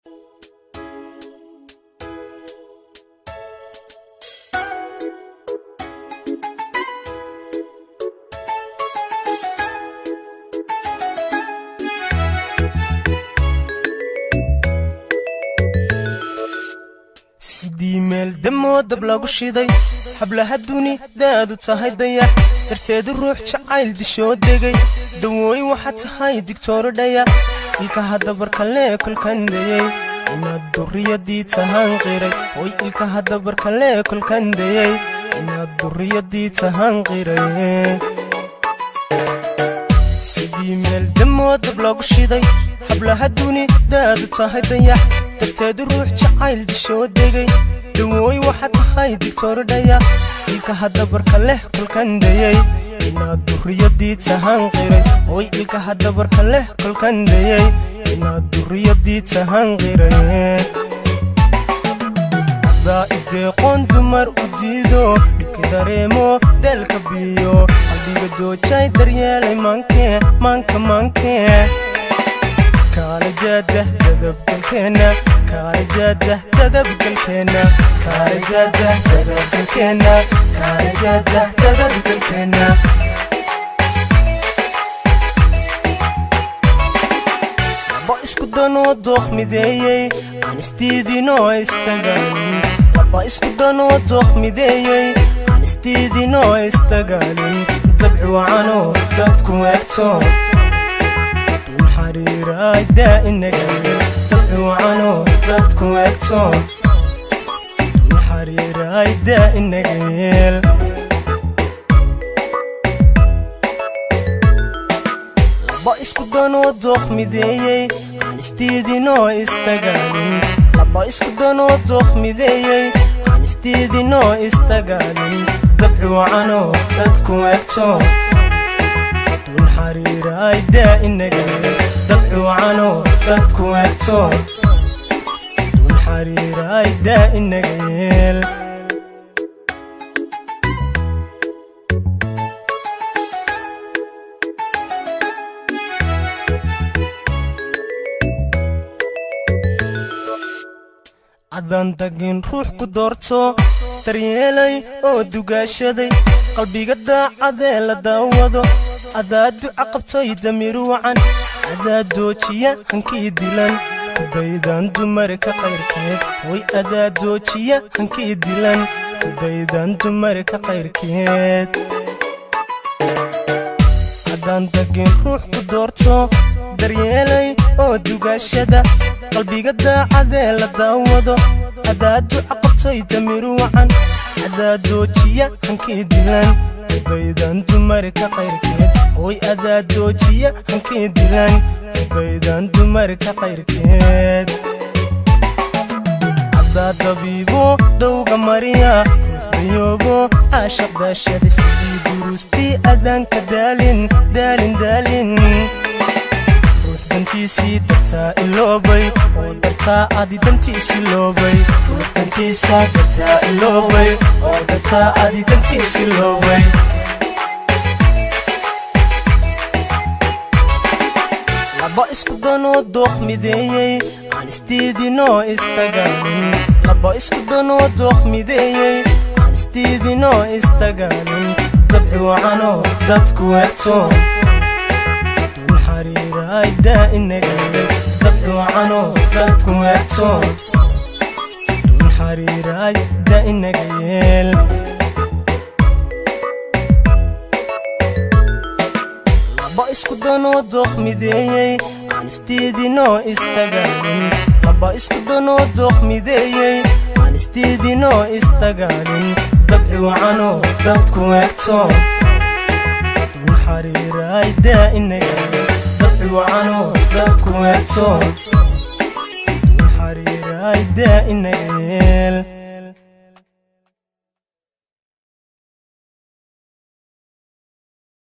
سيدي مال دمو دبلاغو شيداي حبلها الدوني دادو تاهاي دايا ترتاد الروح جعايل ديشو ديغاي دووي waxaa tahay دكتور دايا ilka hada barkale kulkan dayay inaad duriyadii tahan qiray oy ilka hada barkale kulkan dayay inaad duriyadii tahan qiray sidii meel damo diblagu shiday hablaha duni daadu tahay daya tarteed ruux jacayl disho degay dawooy waxaa tahay دكتور daya ilka hada barkale kulkan dayay inaad duriyadii tahan qiray oy ilka hada barkale kulkan dayay inaad duriyadii tahan qiray daa'ide qoon dumar u diido dhibka dareemo dalka biyo qalbiga doojay daryeelay manke kaala jaada dadabgalkeena kaala jaada dadabgalkeena kaala jaada dadabgalkeena kaala jaada dadabgalkeena isku dano doq mideeyay aan istiidino istagaalin laba isku dano doq mideeyay aan istiidino istagaalin dabci wacano dadku eegto dun xariiray daa'inagalin dabci wacano dadku eegto dun xariiray daa'inagal laba isku dano doq mideeyay istiidino istagaalin laba isku dano doq mideeyay aan istiidino istagaalin dabci wacano dadku eegto dun xariiray daa'inagal dabci wacano dadku eegto dun xariiray daa'inagal adan tagin ruux ku doorto daryeelay oo dugaashaday qalbiga daacadee la daawado adaa duca qabtay damiir wacan adaa doojiya hankii dilan kudaydan dumarka qayrkeed way adaa doojiya hankii dilan kudaydan dumarka qayrkeed adan tagin ruux ku doorto daryeelay oo dugaashada qalbiga daacadee la daawado adaa duca qabtay damiir wacan adaa doojiya hankii dilan kudaydan dumarka qayrkeed oy adaa doojiya hankii dilan kudaydan dumarka qayrkeed adaa dabiibo dhowga mariya ruuxdayoobo caashaq daashada sidii duruustii adaanka daalin dantiisii dartaa iloobay oo dartaa adi dantiisii loobay dantiisa dartaa iloobay oo dartaa adi dantiisii loobay laba isku dano doq mideeyay aan istiidino istagaalin laba isku dano doq mideeyay aan istiidino istagaalin dabci wacano dadku eegto xariiray daa'inagal dabci wacano dadku eegto dun xariiray daa'inagal laba isku dano doq mideeyay aan istiidino istagaalin laba isku dano doq mideeyay aan istiidino istagaalin dabci wacano dadku eegto dun xariiray daa'inagal وعنو dadku eegto dun xariiray daa'inagal